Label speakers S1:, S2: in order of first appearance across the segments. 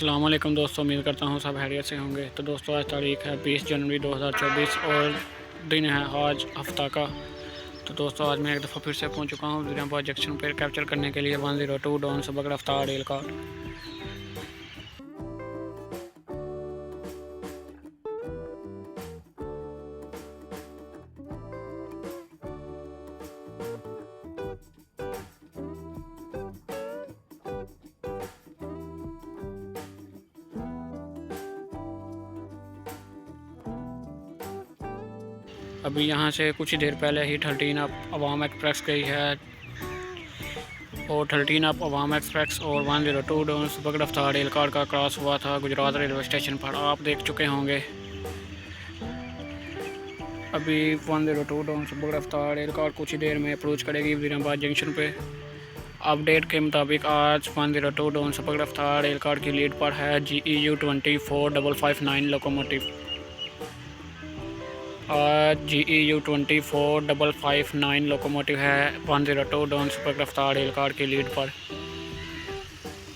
S1: अस्सलाम वालेकुम दोस्तों, उम्मीद करता हूँ सब खैरियत से होंगे। तो दोस्तों आज तारीख़ है 20 जनवरी 2024 और दिन है आज हफ्ता का। तो दोस्तों आज मैं एक दफ़ा फिर से पहुँच चुका हूँ वज़ीराबाद जंक्शन पर कैप्चर करने के लिए 102 डॉन सबक रफ्तार रेल कार। अभी यहाँ से कुछ देर पहले ही 13 अप अवाम एक्सप्रेस गई है और 13 अप अवाम एक्सप्रेस और 102 डॉन सबक रफ्तार रेल कार का क्रॉस हुआ था गुजरात रेलवे स्टेशन पर, आप देख चुके होंगे। अभी 102 डॉन सबक रफ्तार रेल कार कुछ ही देर में अप्रोच करेगी वज़ीराबाद जंक्शन पे। अपडेट के मुताबिक आज 102 डॉन सबक रफ्तार रेल कार की लीड पर है GEU-20 4559 लोकोमोटिव। आज GEU-20 4559 लोकोमोटिव है 102 डॉन सबक रफ्तार रेल कार की लीड पर।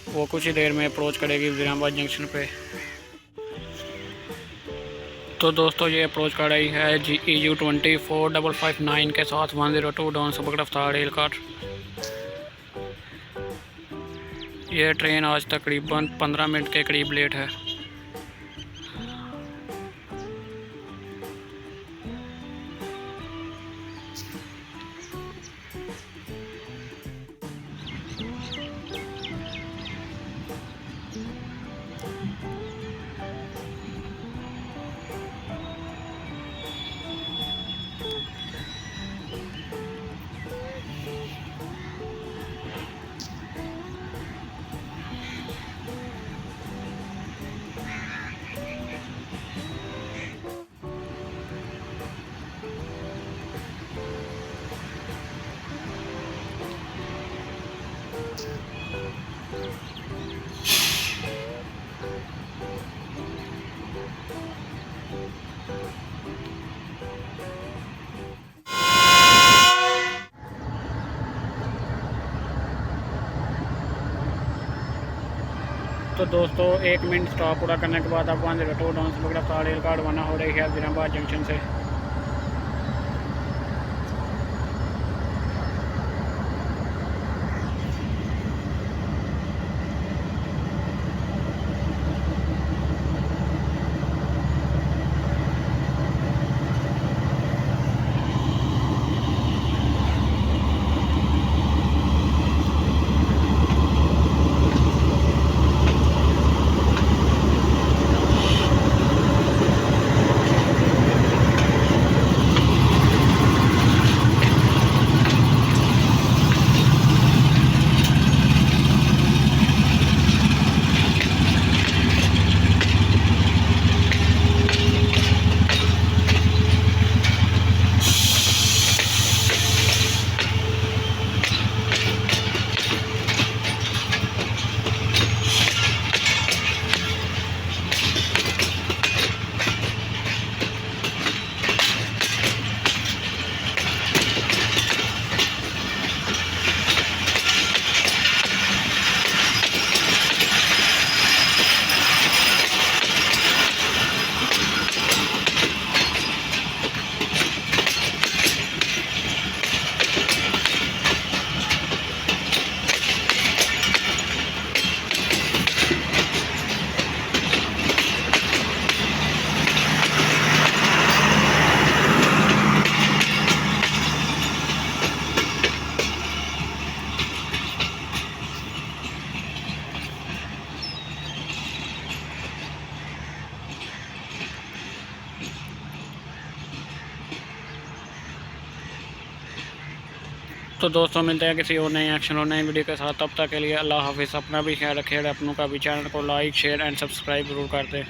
S1: वो कुछ ही देर में अप्रोच करेगी वज़ीराबाद जंक्शन पे। तो दोस्तों ये अप्रोच कर रही है GEU-20 4559 के साथ 102 डॉन सबक रफ्तार रेल कार। यह ट्रेन आज तकरीबन 15 मिनट के करीब लेट है। तो दोस्तों 1 मिनट स्टॉप पूरा करने के बाद अब 102 डॉन सबक रफ्तार रेल कार रवाना हो रही है वज़ीराबाद जंक्शन से। तो दोस्तों मिलते हैं किसी और नए एक्शन और नई वीडियो के साथ। तब तक के लिए अल्लाह हाफिज़। अपना भी ख्याल रखिएगा, अपनों का भी। चैनल को लाइक शेयर एंड सब्सक्राइब ज़रूर कर दें।